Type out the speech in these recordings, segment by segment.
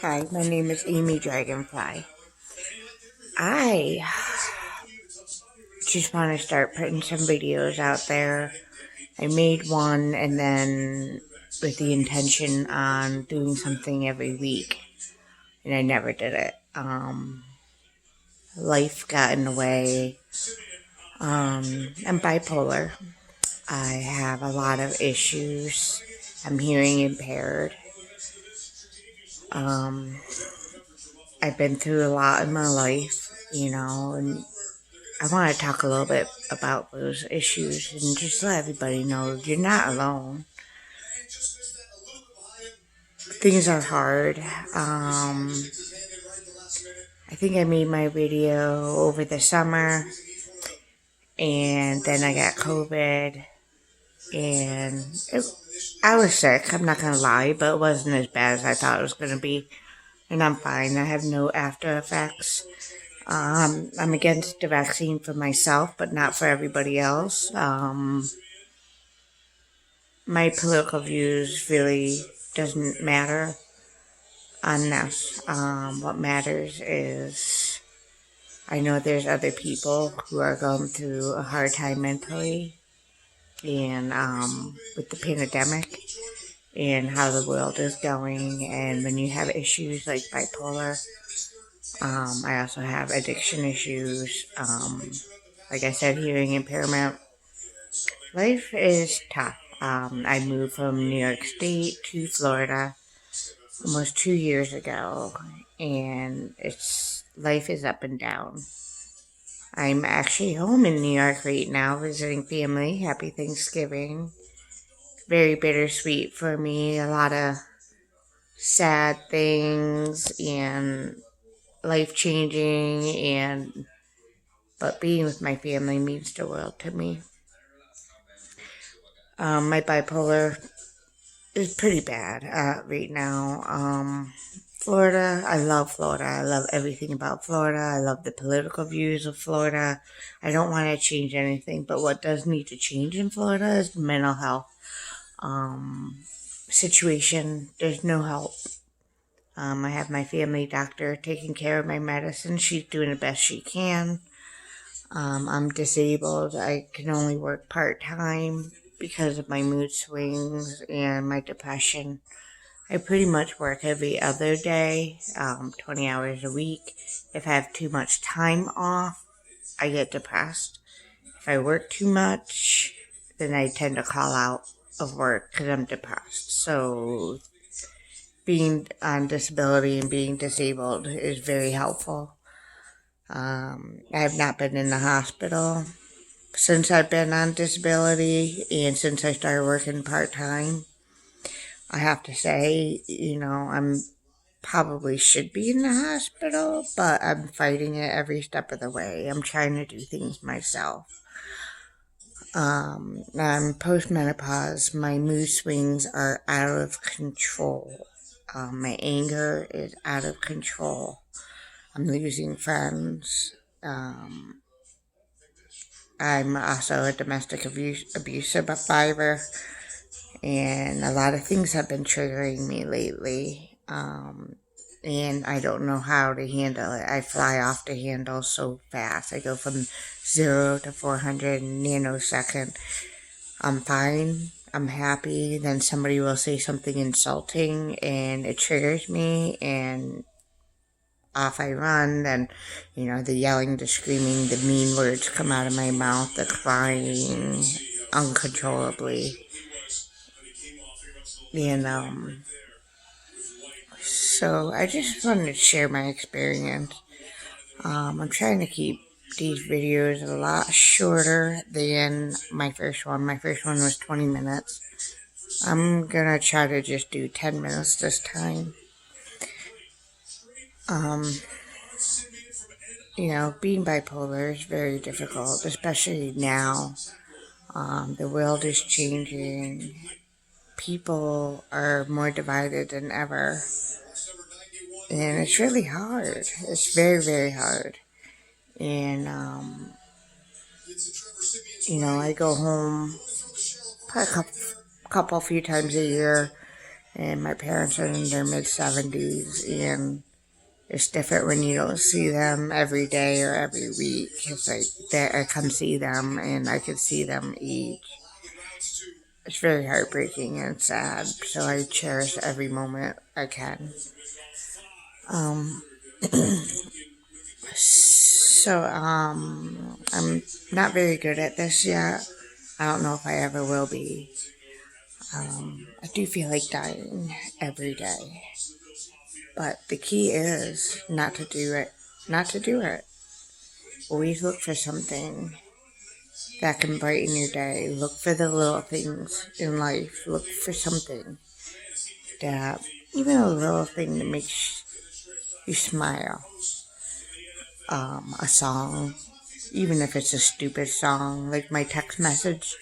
Hi, my name is Amy Dragonfly. I just want to start putting some videos out there. I made one and then with the intention on doing something every week, and I never did it. Life got in the way. I'm bipolar. I have a lot of issues. I'm hearing impaired. Um, I've been through a lot in my life, and I want to talk a little bit about those issues and just let everybody know you're not alone. Things are hard. I think I made my video over the summer, and then I got COVID, and I was sick. I'm not gonna lie, but it wasn't as bad as I thought it was gonna be, and I'm fine. I have no after effects. I'm against the vaccine for myself, but not for everybody else. My political views really doesn't matter on this. What matters is I know there's other people who are going through a hard time mentally and with the pandemic and how the world is going. And when you have issues like bipolar, I also have addiction issues. Like I said, hearing impairment. Life is tough. I moved from New York State to Florida almost 2 years ago, and life is up and down. I'm actually home in New York right now visiting family. Happy Thanksgiving. Very bittersweet for me. A lot of sad things and life changing, but being with my family means the world to me. My bipolar is pretty bad right now. Florida, I love Florida. I love everything about Florida. I love the political views of Florida. I don't want to change anything, but what does need to change in Florida is the mental health situation. There's no help. I have my family doctor taking care of my medicine. She's doing the best she can. I'm disabled. I can only work part-time because of my mood swings and my depression. I pretty much work every other day, 20 hours a week. If I have too much time off, I get depressed. If I work too much, then I tend to call out of work because I'm depressed. So being on disability and being disabled is very helpful. I have not been in the hospital since I've been on disability and since I started working part-time. I have to say, I'm probably should be in the hospital, but I'm fighting it every step of the way. I'm trying to do things myself. I'm postmenopause. My mood swings are out of control. My anger is out of control. I'm losing friends. I'm also a domestic abuse survivor, and a lot of things have been triggering me lately. And I don't know how to handle it. I fly off the handle so fast. I go from 0 to 400 in a nanosecond. I'm fine. I'm happy. Then somebody will say something insulting and it triggers me and off I run. Then, the yelling, the screaming, the mean words come out of my mouth, the crying uncontrollably. And, so I just wanted to share my experience. I'm trying to keep these videos a lot shorter than my first one. My first one was 20 minutes. I'm gonna try to just do 10 minutes this time. Being bipolar is very difficult, especially now. The world is changing. People are more divided than ever. And it's really hard. It's very, very hard. And, I go home probably few times a year and my parents are in their mid-70s, and it's different when you don't see them every day or every week. It's like that I come see them and I can see them age. It's very heartbreaking and sad, so I cherish every moment I can. Um, I'm not very good at this yet. I don't know if I ever will be. I do feel like dying every day. But the key is not to do it. Not to do it. Always look for something that can brighten your day. Look for the little things in life. Look for something that, even a little thing that makes you smile. A song, even if it's a stupid song, like my text message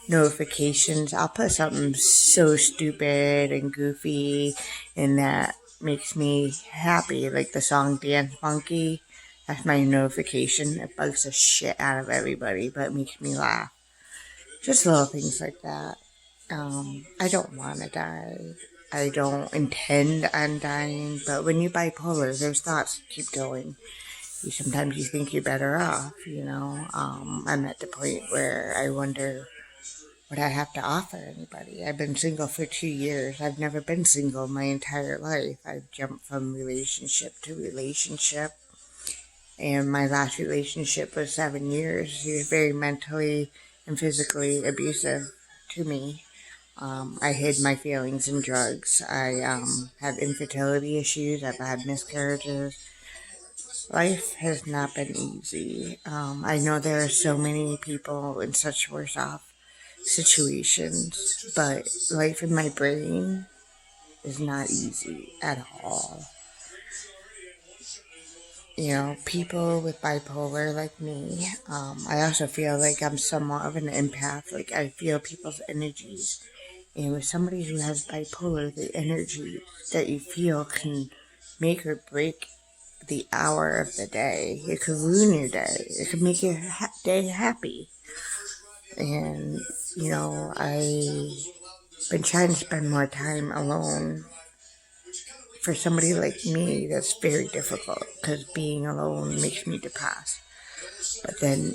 notifications, I'll put something so stupid and goofy and that makes me happy, like the song Dance Monkey. That's my notification. It bugs the shit out of everybody, but it makes me laugh. Just little things like that. I don't want to die. I don't intend on dying, but when you're bipolar, those thoughts keep going. Sometimes you think you're better off, you know. I'm at the point where I wonder what I have to offer anybody. I've been single for 2 years. I've never been single my entire life. I've jumped from relationship to relationship. And my last relationship was 7 years. He was very mentally and physically abusive to me. I hid my feelings in drugs. I have infertility issues. I've had miscarriages. Life has not been easy. I know there are so many people in such worse off situations, but life in my brain is not easy at all. You know, people with bipolar like me, I also feel like I'm somewhat of an empath. Like, I feel people's energies. And with somebody who has bipolar, the energy that you feel can make or break the hour of the day. It could ruin your day. It could make your day happy. And, you know, I've been trying to spend more time alone. For somebody like me, that's very difficult because being alone makes me depressed. But then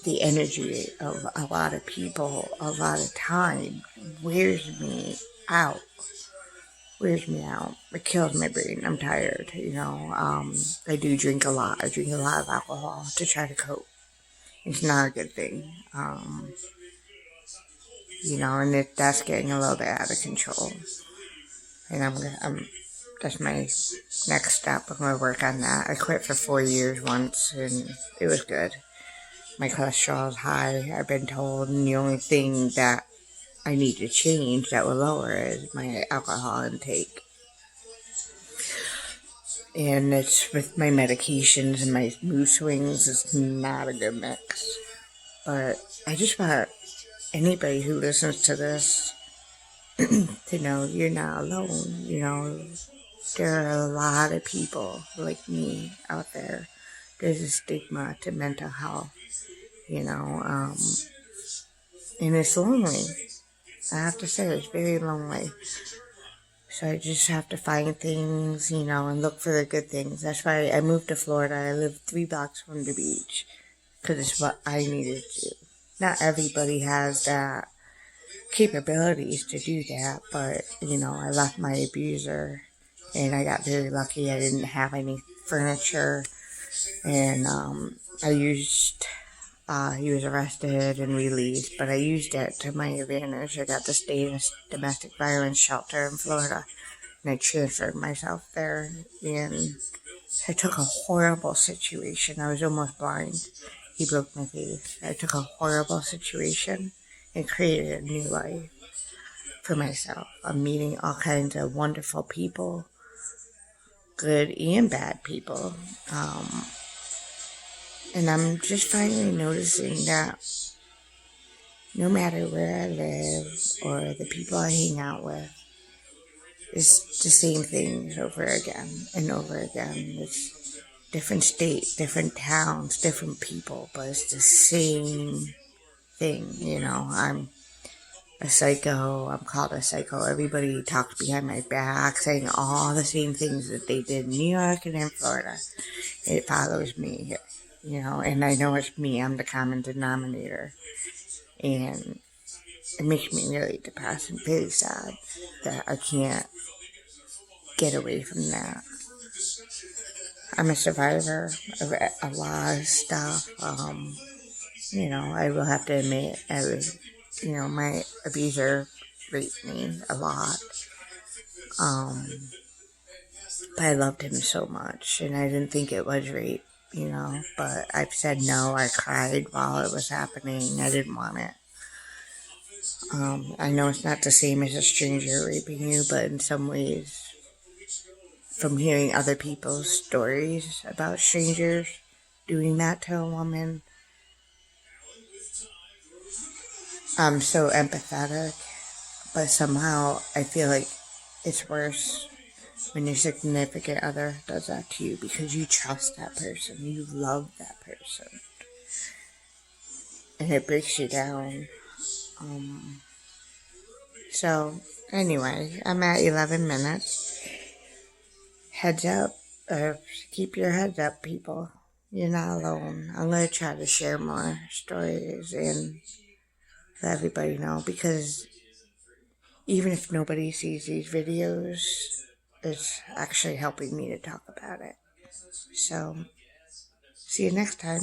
the energy of a lot of people, a lot of time, wears me out. It kills my brain. I'm tired, you know. I do drink a lot. I drink a lot of alcohol to try to cope. It's not a good thing. You know, and that's getting a little bit out of control. And that's my next step. I'm going to work on that. I quit for 4 years once, and it was good. My cholesterol is high, I've been told, and the only thing that I need to change that will lower is my alcohol intake. And it's with my medications and my mood swings, it's not a good mix. But I just want anybody who listens to this to know you're not alone. You know, there are a lot of people like me out there. There's a stigma to mental health, you know, and it's lonely. I have to say, it's very lonely. So I just have to find things, you know, and look for the good things. That's why I moved to Florida. I live 3 blocks from the beach because it's what I needed to do. Not everybody has that capabilities to do that, but, you know, I left my abuser and I got very lucky. I didn't have any furniture, and he was arrested and released, but I used it to my advantage. I got to stay in a domestic violence shelter in Florida, and I transferred myself there, and I took a horrible situation. I was almost blind. He broke my face. I took a horrible situation and created a new life for myself. I'm meeting all kinds of wonderful people, good and bad people. And I'm just finally noticing that no matter where I live or the people I hang out with, it's the same things over again and over again. It's different states, different towns, different people, but it's the same thing, you know. a psycho. I'm called a psycho. Everybody talks behind my back, saying all the same things that they did in New York and in Florida. It follows me, and I know it's me. I'm the common denominator. And it makes me really depressed and very sad that I can't get away from that. I'm a survivor of a lot of stuff. I will have to admit, my abuser raped me a lot. But I loved him so much, and I didn't think it was rape, but I've said no. I cried while it was happening. I didn't want it. I know it's not the same as a stranger raping you, but in some ways, from hearing other people's stories about strangers doing that to a woman, I'm so empathetic, but somehow I feel like it's worse when your significant other does that to you because you trust that person, you love that person, and it breaks you down. So, anyway, I'm at 11 minutes. Heads up, keep your heads up, people. You're not alone. I'm going to try to share more stories and let everybody know because even if nobody sees these videos, it's actually helping me to talk about it. So, see you next time.